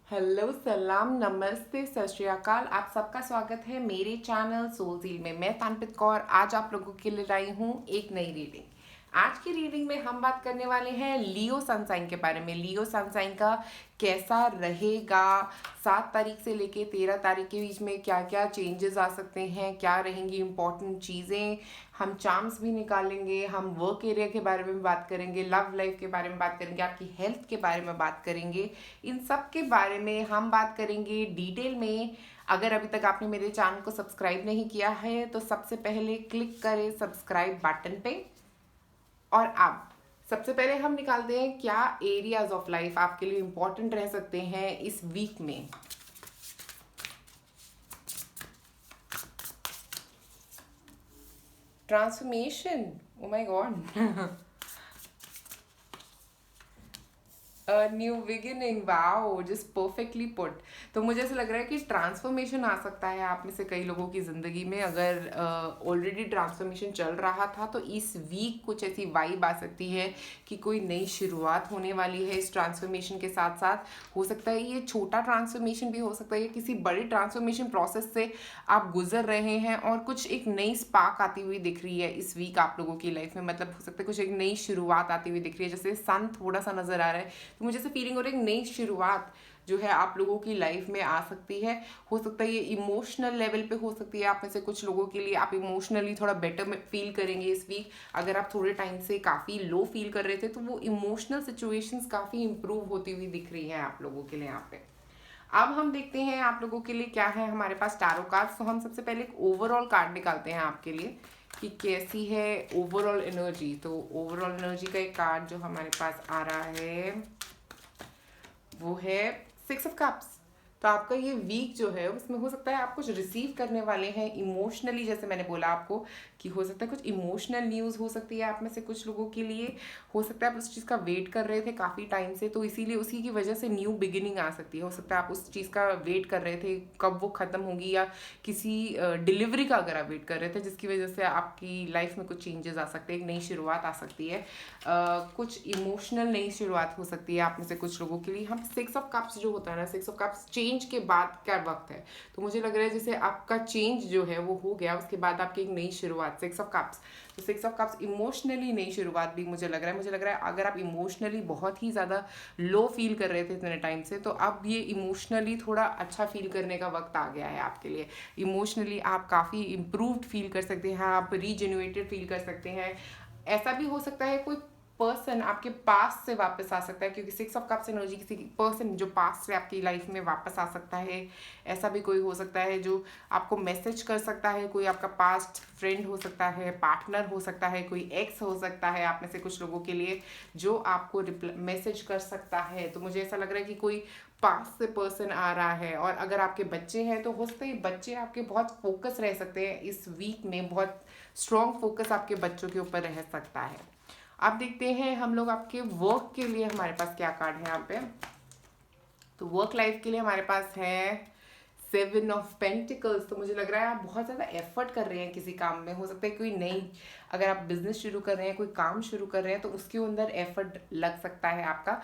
Hello, सलाम, नमस्ते, सत श्री अकाल। आप सबका स्वागत है मेरे चैनल सोलजील में। मैं तानपित कौर आज आप लोगों के लिए लाई हूँ एक नई रीडिंग। आज की रीडिंग में हम बात करने वाले हैं लियो सनसाइन के बारे में। लियो सनसाइन का कैसा रहेगा, 7 तारीख से लेके 13 तारीख के बीच में क्या क्या चेंजेस आ सकते हैं, क्या रहेंगी इंपॉर्टेंट चीज़ें। हम चार्म्स भी निकालेंगे, हम वर्क एरिया के बारे में भी बात करेंगे, लव लाइफ के बारे में बात करेंगे, आपकी हेल्थ के बारे में बात करेंगे। इन सब के बारे में हम बात करेंगे डिटेल में। अगर अभी तक आपने मेरे चैनल को सब्सक्राइब नहीं किया है तो सबसे पहले क्लिक करें सब्सक्राइब बटन पे। और अब सबसे पहले हम निकालते हैं क्या एरियाज ऑफ लाइफ आपके लिए इंपॉर्टेंट रह सकते हैं इस वीक में। Transformation, oh my God. New beginning, wow, just perfectly put. तो मुझे ऐसा लग रहा है कि ट्रांसफॉर्मेशन आ सकता है आप में से कई लोगों की ज़िंदगी में। अगर ऑलरेडी ट्रांसफॉर्मेशन चल रहा था तो इस वीक कुछ ऐसी वाइब आ सकती है कि कोई नई शुरुआत होने वाली है। इस ट्रांसफॉर्मेशन के साथ साथ हो सकता है ये छोटा ट्रांसफॉर्मेशन भी हो सकता है, किसी बड़े ट्रांसफॉर्मेशन प्रोसेस से आप गुजर रहे हैं और कुछ एक नई स्पार्क आती हुई दिख रही है इस वीक आप लोगों की लाइफ में। मतलब हो सकता है कुछ एक नई शुरुआत आती हुई दिख रही है, जैसे सन थोड़ा सा नजर आ रहा है। तो मुझे ऐसे फीलिंग हो रही है एक नई शुरुआत जो है आप लोगों की लाइफ में आ सकती है। हो सकता है ये इमोशनल लेवल पे हो सकती है आप में से कुछ लोगों के लिए। आप इमोशनली थोड़ा बेटर फील करेंगे इस वीक। अगर आप थोड़े टाइम से काफ़ी लो फील कर रहे थे तो वो इमोशनल सिचुएशंस काफ़ी इंप्रूव होती हुई दिख रही हैं आप लोगों के लिए यहाँ पे। अब हम देखते हैं आप लोगों के लिए क्या है हमारे पास टैरो कार्ड्स। तो हम सबसे पहले एक ओवरऑल कार्ड निकालते हैं आपके लिए कि कैसी है ओवरऑल एनर्जी। तो ओवरऑल एनर्जी का एक कार्ड जो हमारे पास आ रहा है वो है 6 ऑफ कप्स। तो आपका ये वीक जो है उसमें हो सकता है आप कुछ रिसीव करने वाले हैं इमोशनली। जैसे मैंने बोला आपको कि हो सकता है कुछ इमोशनल न्यूज़ हो सकती है आप में से कुछ लोगों के लिए। हो सकता है आप उस चीज़ का वेट कर रहे थे काफ़ी टाइम से, तो इसीलिए उसी की वजह से न्यू बिगिनिंग आ सकती है। हो सकता है आप उस चीज़ का वेट कर रहे थे कब वो ख़त्म होगी, या किसी डिलीवरी का अगर आप वेट कर रहे थे जिसकी वजह से आपकी लाइफ में कुछ चेंजेस आ सकते हैं, एक नई शुरुआत आ सकती है। कुछ इमोशनल नई शुरुआत हो सकती है आप में से कुछ लोगों के लिए। हम 6 ऑफ कप्स जो होता है ना, 6 ऑफ कप्स चेंज के बाद का वक्त है। तो मुझे लग रहा है जैसे आपका चेंज जो है वो हो गया, उसके बाद आपकी एक नई शुरुआत 6 ऑफ कप्स। तो 6 ऑफ कप्स इमोशनली नई शुरुआत भी मुझे लग रहा है। मुझे लग रहा है अगर आप इमोशनली बहुत ही ज़्यादा लो फील कर रहे थे इतने टाइम से, तो अब ये इमोशनली थोड़ा अच्छा फील करने का वक्त आ गया है आपके लिए। इमोशनली आप काफ़ी इम्प्रूव्ड फील कर सकते हैं, आप रीजेन्युएटेड फील कर सकते हैं। ऐसा भी हो सकता है कोई पर्सन आपके पास से वापस आ सकता है, क्योंकि 6 ऑफ कप्स एनर्जी किसी पर्सन जो पास से आपकी लाइफ में वापस आ सकता है। ऐसा भी कोई हो सकता है जो आपको मैसेज कर सकता है। कोई आपका पास्ट फ्रेंड हो सकता है, पार्टनर हो सकता है, कोई एक्स हो सकता है आप में से कुछ लोगों के लिए जो आपको मैसेज कर सकता है। तो मुझे ऐसा लग रहा है कि कोई पास से पर्सन आ रहा है। और अगर आपके बच्चे हैं तो हो सकता है बच्चे आपके बहुत फोकस रह सकते हैं इस वीक में। बहुत स्ट्रॉन्ग फोकस आपके बच्चों के ऊपर रह सकता है। अब देखते हैं हम लोग आपके वर्क के लिए हमारे पास क्या कार्ड है यहाँ पे। तो वर्क लाइफ के लिए हमारे पास है 7 ऑफ पेंटिकल्स। तो मुझे लग रहा है आप बहुत ज़्यादा एफर्ट कर रहे हैं किसी काम में। हो सकता है कोई नई, अगर आप बिजनेस शुरू कर रहे हैं, कोई काम शुरू कर रहे हैं, तो उसके अंदर एफर्ट लग सकता है आपका।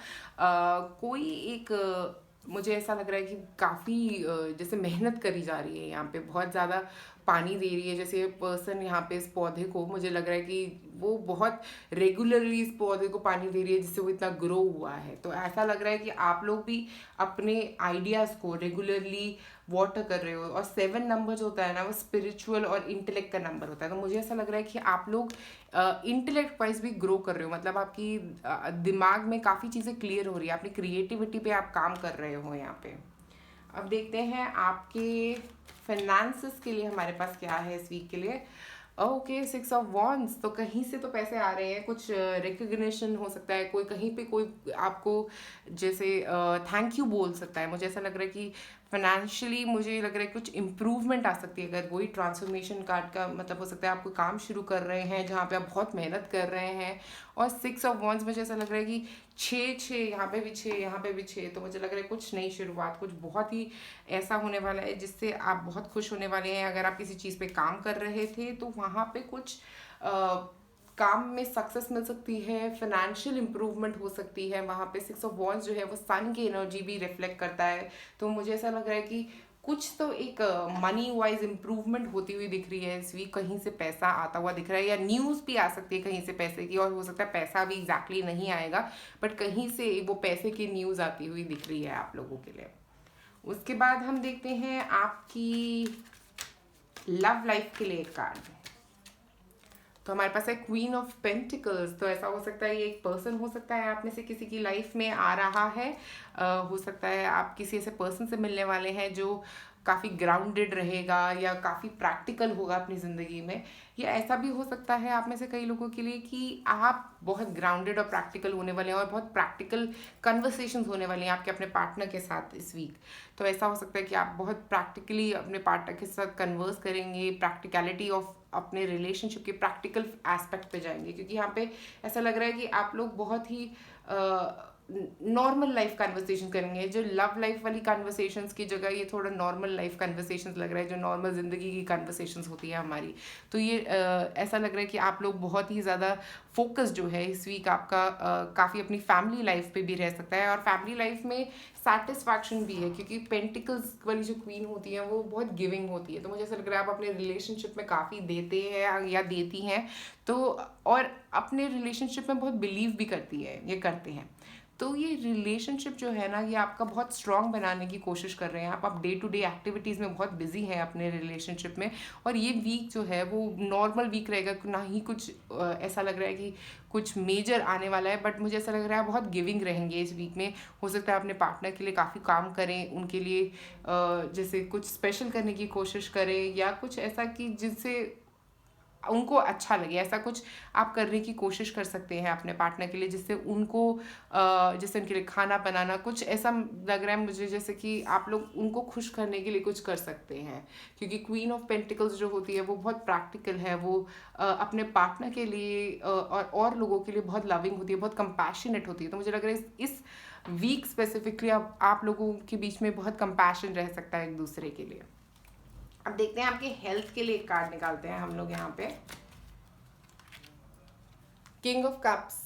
कोई एक मुझे ऐसा लग रहा है कि काफ़ी जैसे मेहनत करी जा रही है यहाँ पे, बहुत ज़्यादा पानी दे रही है। जैसे पर्सन यहाँ पे इस पौधे को, मुझे लग रहा है कि वो बहुत रेगुलरली इस पौधे को पानी दे रही है जिससे वो इतना ग्रो हुआ है। तो ऐसा लग रहा है कि आप लोग भी अपने आइडियाज़ को रेगुलरली वाटर कर रहे हो। और 7 नंबर जो होता है ना वो स्पिरिचुअल और इंटेलेक्ट का नंबर होता है। तो मुझे ऐसा लग रहा है कि आप लोग इंटेलेक्ट वाइज भी ग्रो कर रहे हो। मतलब आपकी दिमाग में काफ़ी चीज़ें क्लियर हो रही है, अपनी क्रिएटिविटी पे आप काम कर रहे हो यहाँ पे। अब देखते हैं आपके फाइनेंसेस के लिए हमारे पास क्या है इस वीक के लिए। Okay, 6 of wands. तो कहीं से तो पैसे आ रहे हैं, कुछ रिकग्निशन हो सकता है, कोई कहीं पे कोई आपको जैसे थैंक यू बोल सकता है। मुझे ऐसा लग रहा है कि फाइनेंशियली मुझे लग रहा है कुछ इंप्रूवमेंट आ सकती है। अगर वही ट्रांसफॉर्मेशन कार्ड का मतलब हो सकता है आप कोई काम शुरू कर रहे हैं जहाँ पे आप बहुत मेहनत कर रहे हैं। और 6 ऑफ वॉन्ड्स मुझे ऐसा लग रहा है कि 6 6 यहाँ पे भी 6, यहाँ पे भी 6। तो मुझे लग रहा है कुछ नई शुरुआत, कुछ बहुत ही ऐसा होने वाला है जिससे आप बहुत खुश होने वाले हैं। अगर आप किसी चीज़ पे काम कर रहे थे तो वहाँ पे कुछ काम में सक्सेस मिल सकती है, फाइनेंशियल इंप्रूवमेंट हो सकती है। वहाँ पे 6 ऑफ वॉन्ड्स जो है वो सन की एनर्जी भी रिफ्लेक्ट करता है। तो मुझे ऐसा लग रहा है कि कुछ तो एक मनी वाइज इम्प्रूवमेंट होती हुई दिख रही है इस वीक। कहीं से पैसा आता हुआ दिख रहा है, या न्यूज़ भी आ सकती है कहीं से पैसे की, और हो सकता है पैसा भी एग्जैक्टली नहीं आएगा, बट कहीं से वो पैसे की न्यूज़ आती हुई दिख रही है आप लोगों के लिए। उसके बाद हम देखते हैं आपकी लव लाइफ के लिए एक कार्ड। तो हमारे पास है क्वीन ऑफ पेंटिकल्स। तो ऐसा हो सकता है ये एक पर्सन हो सकता है आप में से किसी की लाइफ में आ रहा है। हो सकता है आप किसी ऐसे पर्सन से मिलने वाले हैं जो काफ़ी ग्राउंडेड रहेगा या काफ़ी प्रैक्टिकल होगा अपनी ज़िंदगी में। या ऐसा भी हो सकता है आप में से कई लोगों के लिए कि आप बहुत ग्राउंडेड और प्रैक्टिकल होने वाले हैं, और बहुत प्रैक्टिकल कन्वर्सेशंस होने वाली हैं आपके अपने पार्टनर के साथ इस वीक। तो ऐसा हो सकता है कि आप बहुत प्रैक्टिकली अपने पार्टनर के साथ कन्वर्स करेंगे, प्रैक्टिकलिटी ऑफ अपने रिलेशनशिप के प्रैक्टिकल एस्पेक्ट पे जाएंगे, क्योंकि यहाँ पे ऐसा लग रहा है कि आप लोग बहुत ही नॉर्मल लाइफ कन्वर्सेशन करेंगे। जो लव लाइफ वाली कन्वर्सेशंस की जगह ये थोड़ा नॉर्मल लाइफ कन्वर्सेशंस लग रहा है, जो नॉर्मल ज़िंदगी की कन्वर्सेशंस होती है हमारी। तो ये ऐसा लग रहा है कि आप लोग बहुत ही ज़्यादा फोकस जो है इस वीक आपका काफ़ी अपनी फैमिली लाइफ पे भी रह सकता है, और फैमिली लाइफ में सेटिस्फैक्शन भी है, क्योंकि पेंटिकल्स वाली जो क्वीन होती है वो बहुत गिविंग होती है। तो मुझे ऐसा लग रहा है आप अपने रिलेशनशिप में काफ़ी देते हैं या देती हैं, तो और अपने रिलेशनशिप में बहुत बिलीव भी करती है, ये करते हैं। तो ये रिलेशनशिप जो है ना, ये आपका बहुत स्ट्रांग बनाने की कोशिश कर रहे हैं आप डे टू डे एक्टिविटीज़ में बहुत बिजी हैं अपने रिलेशनशिप में। और ये वीक जो है वो नॉर्मल वीक रहेगा, ना ही कुछ ऐसा लग रहा है कि कुछ मेजर आने वाला है, बट मुझे ऐसा लग रहा है बहुत गिविंग रहेंगे इस वीक में। हो सकता है अपने पार्टनर के लिए काफ़ी काम करें, उनके लिए जैसे कुछ स्पेशल करने की कोशिश करें, या कुछ ऐसा कि जिससे उनको अच्छा लगे, ऐसा कुछ आप करने की कोशिश कर सकते हैं अपने पार्टनर के लिए, जिससे उनको जैसे उनके लिए खाना बनाना, कुछ ऐसा लग रहा है मुझे जैसे कि आप लोग उनको खुश करने के लिए कुछ कर सकते हैं। क्योंकि क्वीन ऑफ पेंटिकल्स जो होती है वो बहुत प्रैक्टिकल है, वो अपने पार्टनर के लिए और लोगों के लिए बहुत लविंग होती है, बहुत कंपैशनेट होती है। तो मुझे लग रहा है इस वीक स्पेसिफिकली आप लोगों के बीच में बहुत कंपैशन रह सकता है एक दूसरे के लिए। अब देखते हैं आपके हेल्थ के लिए एक कार्ड निकालते हैं हम लोग यहाँ पे। King of cups.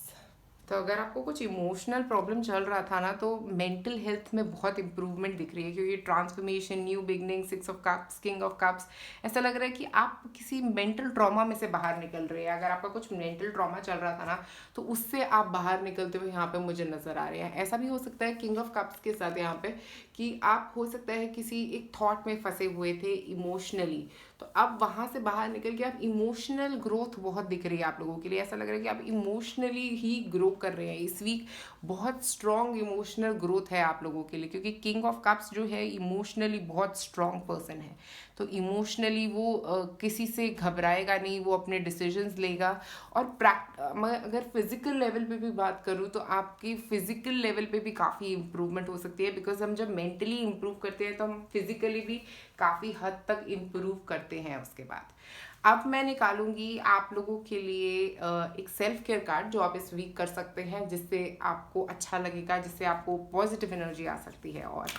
तो अगर आपको कुछ इमोशनल प्रॉब्लम चल रहा था ना, तो मेंटल हेल्थ में बहुत इंप्रूवमेंट दिख रही है, क्योंकि transformation, new beginning, 6 of cups, king of cups, ऐसा लग रहा है कि आप किसी मेंटल ट्रॉमा में से बाहर निकल रहे हैं। अगर आपका कुछ मेंटल ट्रॉमा चल रहा था ना, तो उससे आप बाहर निकलते हुए यहाँ पे मुझे नजर आ रहे हैं। ऐसा भी हो सकता है किंग ऑफ कप्स के साथ यहाँ पे कि आप हो सकता है किसी एक थॉट में फंसे हुए थे इमोशनली, तो अब वहाँ से बाहर निकल के आप इमोशनल ग्रोथ बहुत दिख रही है आप लोगों के लिए। ऐसा लग रहा है कि आप इमोशनली ही ग्रो कर रहे हैं इस वीक। बहुत स्ट्रॉन्ग इमोशनल ग्रोथ है आप लोगों के लिए, क्योंकि किंग ऑफ कप्स जो है इमोशनली बहुत स्ट्रॉन्ग पर्सन है। तो इमोशनली वो किसी से घबराएगा नहीं, वो अपने डिसीजंस लेगा। और मैं अगर फिजिकल लेवल पे भी बात करूँ, तो आपकी फिजिकल लेवल पे भी काफ़ी इंप्रूवमेंट हो सकती है, बिकॉज हम जब मेंटली इंप्रूव करते हैं तो हम फिजिकली भी काफ़ी हद तक इम्प्रूव करते हैं उसके बाद। अब मैं निकालूंगी आप लोगों के लिए एक सेल्फ केयर कार्ड जो आप इस वीक कर सकते हैं, जिससे आपको अच्छा लगेगा, जिससे आपको पॉजिटिव एनर्जी आ सकती है। और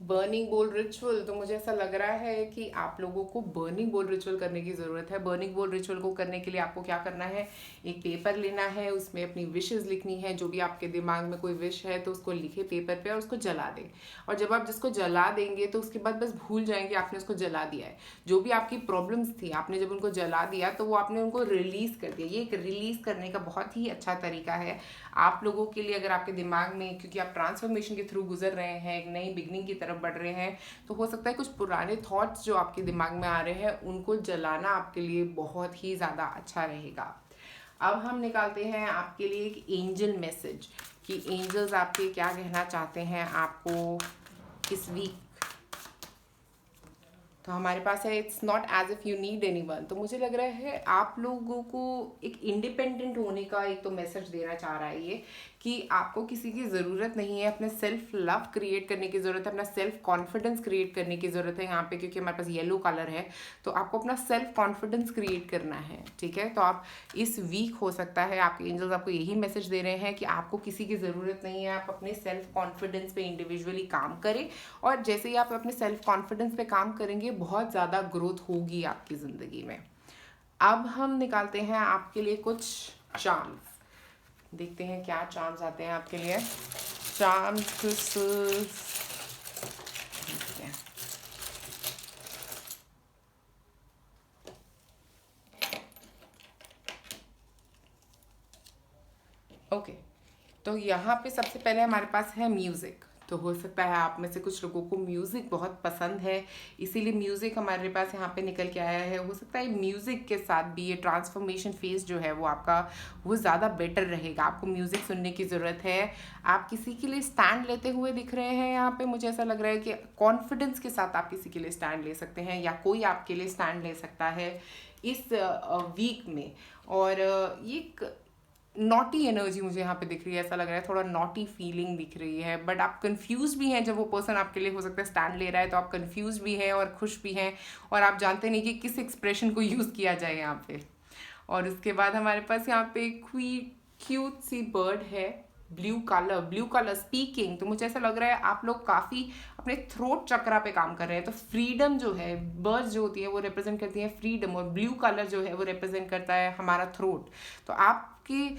बर्निंग बोल रिचुअल। तो मुझे ऐसा लग रहा है कि आप लोगों को बर्निंग बोल रिचुअल करने की ज़रूरत है। बर्निंग बोल रिचुअल को करने के लिए आपको क्या करना है, एक पेपर लेना है, उसमें अपनी विशेज़ लिखनी है। जो भी आपके दिमाग में कोई विश है तो उसको लिखे पेपर पे और उसको जला दें। और जब आप जिसको जला देंगे तो उसके बाद बस भूल जाएंगे आपने उसको जला दिया है। जो भी आपकी प्रॉब्लम्स थी, आपने जब उनको जला दिया तो वो आपने उनको रिलीज़ कर दिया। ये एक रिलीज़ करने का बहुत ही अच्छा तरीका है आप लोगों के लिए। अगर आपके दिमाग में, क्योंकि आप ट्रांसफॉर्मेशन के थ्रू गुजर रहे हैं, एक नई बिगनिंग की तरफ बढ़ रहे हैं, तो हो सकता है कुछ पुराने थॉट्स जो आपके दिमाग में आ रहे हैं उनको जलाना आपके लिए बहुत ही ज़्यादा अच्छा रहेगा। अब हम निकालते हैं आपके लिए एक एंजल मैसेज कि एंजल्स आपके क्या कहना चाहते हैं आपको इस वीक। तो हमारे पास है it's not as if you need anyone. तो मुझे लग रहा है आप लोगों को एक इंडिपेंडेंट होने का एक तो मैसेज देना चाह रहा है ये, कि आपको किसी की ज़रूरत नहीं है, अपने सेल्फ लव क्रिएट करने की ज़रूरत है, अपना सेल्फ कॉन्फिडेंस क्रिएट करने की ज़रूरत है यहाँ पे। क्योंकि हमारे पास येलो कलर है, तो आपको अपना सेल्फ कॉन्फिडेंस क्रिएट करना है, ठीक है। तो आप इस वीक हो सकता है आपके एंजल्स आपको यही मैसेज दे रहे हैं कि आपको किसी की ज़रूरत नहीं है, आप अपने सेल्फ कॉन्फिडेंस पे इंडिविजुअली काम करें। और जैसे ही आप अपने सेल्फ कॉन्फिडेंस पे काम करेंगे, बहुत ज़्यादा ग्रोथ होगी आपकी ज़िंदगी में। अब हम निकालते हैं आपके लिए कुछ चार्म्स, देखते हैं क्या चार्म्स आते हैं आपके लिए। Charm crystals, okay. तो यहाँ पे सबसे पहले हमारे पास है म्यूज़िक। तो हो सकता है आप में से कुछ लोगों को म्यूज़िक बहुत पसंद है, इसीलिए म्यूज़िक हमारे पास यहाँ पे निकल के आया है। हो सकता है म्यूज़िक के साथ भी ये ट्रांसफॉर्मेशन फेज़ जो है वो आपका वो ज़्यादा बेटर रहेगा। आपको म्यूज़िक सुनने की ज़रूरत है। आप किसी के लिए स्टैंड लेते हुए दिख रहे हैं यहाँ पे। मुझे ऐसा लग रहा है कि कॉन्फिडेंस के साथ आप किसी के लिए स्टैंड ले सकते हैं, या कोई आपके लिए स्टैंड ले सकता है इस वीक में। और ये नॉटी एनर्जी मुझे यहाँ पे दिख रही है, ऐसा लग रहा है थोड़ा नॉटी फीलिंग दिख रही है। बट आप कंफ्यूज भी हैं, जब वो पर्सन आपके लिए हो सकता है स्टैंड ले रहा है तो आप कंफ्यूज भी हैं और खुश भी हैं, और आप जानते नहीं कि किस एक्सप्रेशन को यूज़ किया जाए यहाँ पे। और उसके बाद हमारे पास यहाँ पे क्यूट सी बर्ड है, ब्लू कलर स्पीकिंग। तो मुझे ऐसा लग रहा है आप लोग काफ़ी अपने थ्रोट चक्रा पे काम कर रहे हैं। तो फ्रीडम जो है, बर्ड्स जो होती है वो रिप्रेजेंट करती है फ्रीडम, और ब्लू कलर जो है वो रिप्रेजेंट करता है हमारा थ्रोट। तो आपकी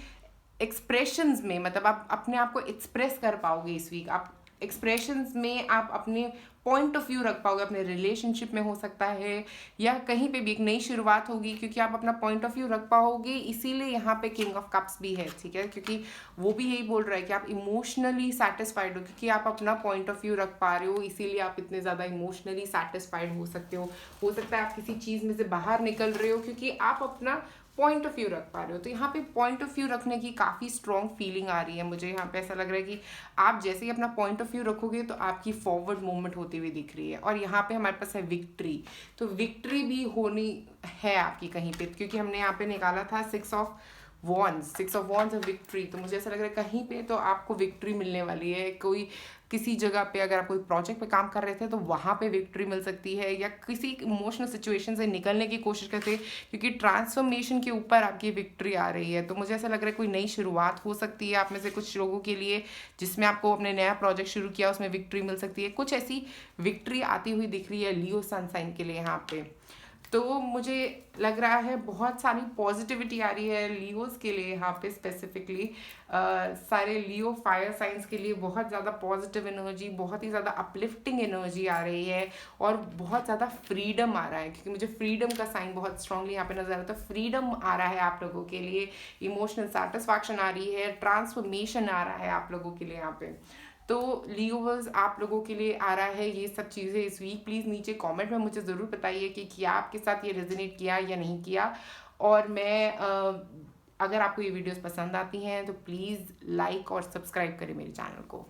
एक्सप्रेशंस में, मतलब आप अपने आप को एक्सप्रेस कर पाओगे इस वीक। आप एक्सप्रेशंस में आप अपने पॉइंट ऑफ व्यू रख पाओगे, अपने रिलेशनशिप में हो सकता है, या कहीं पे भी एक नई शुरुआत होगी, क्योंकि आप अपना पॉइंट ऑफ व्यू रख पाओगे। इसीलिए यहाँ पे किंग ऑफ कप्स भी है, ठीक है, क्योंकि वो भी यही बोल रहा है कि आप इमोशनली सेटिस्फाइड हो, क्योंकि आप अपना पॉइंट ऑफ व्यू रख पा रहे हो, इसीलिए आप इतने ज़्यादा इमोशनली सेटिस्फाइड हो सकते हो। हो सकता है आप किसी चीज़ में से बाहर निकल रहे हो क्योंकि आप अपना पॉइंट ऑफ व्यू रख पा रहे हो। तो यहाँ पे पॉइंट ऑफ व्यू रखने की काफ़ी स्ट्रॉन्ग फीलिंग आ रही है मुझे। यहाँ पे ऐसा लग रहा है कि आप जैसे ही अपना पॉइंट ऑफ व्यू रखोगे तो आपकी फॉरवर्ड मूवमेंट होती हुई दिख रही है। और यहाँ पे हमारे पास है विक्ट्री। तो विक्ट्री भी होनी है आपकी कहीं पे, क्योंकि हमने यहाँ पे निकाला था सिक्स ऑफ वॉन्ड्स और विक्ट्री। तो मुझे ऐसा लग रहा है कहीं पे तो आपको विक्ट्री मिलने वाली है। कोई किसी जगह पे अगर आप कोई प्रोजेक्ट पे काम कर रहे थे तो वहाँ पे विक्ट्री मिल सकती है, या किसी इमोशनल सिचुएशन से निकलने की कोशिश करते, क्योंकि ट्रांसफॉर्मेशन के ऊपर आपकी विक्ट्री आ रही है। तो मुझे ऐसा लग रहा है कोई नई शुरुआत हो सकती है आप में से कुछ लोगों के लिए, जिसमें आपको अपने नया प्रोजेक्ट शुरू किया उसमें विक्ट्री मिल सकती है। कुछ ऐसी विक्ट्री आती हुई दिख रही है लियो सन साइन के लिए यहाँ पे। तो मुझे लग रहा है बहुत सारी पॉजिटिविटी आ रही है लियोज़ के लिए यहाँ पे स्पेसिफिकली। सारे लियो फायर साइंस के लिए बहुत ज़्यादा पॉजिटिव एनर्जी, बहुत ही ज़्यादा अपलिफ्टिंग एनर्जी आ रही है, और बहुत ज़्यादा फ्रीडम आ रहा है, क्योंकि मुझे फ्रीडम का साइन बहुत स्ट्रांगली यहाँ पे नजर आ रहा है। तो फ्रीडम आ रहा है आप लोगों के लिए, इमोशनल सेटिस्फैक्शन आ रही है, ट्रांसफॉर्मेशन आ रहा है आप लोगों के लिए यहाँ पे। तो लियोवर्स आप लोगों के लिए आ रहा है ये सब चीज़ें इस वीक। प्लीज़ नीचे कमेंट में मुझे ज़रूर बताइए कि क्या आपके साथ ये रेजोनेट किया या नहीं किया। और मैं अगर आपको ये वीडियोस पसंद आती हैं तो प्लीज़ लाइक और सब्सक्राइब करें मेरे चैनल को।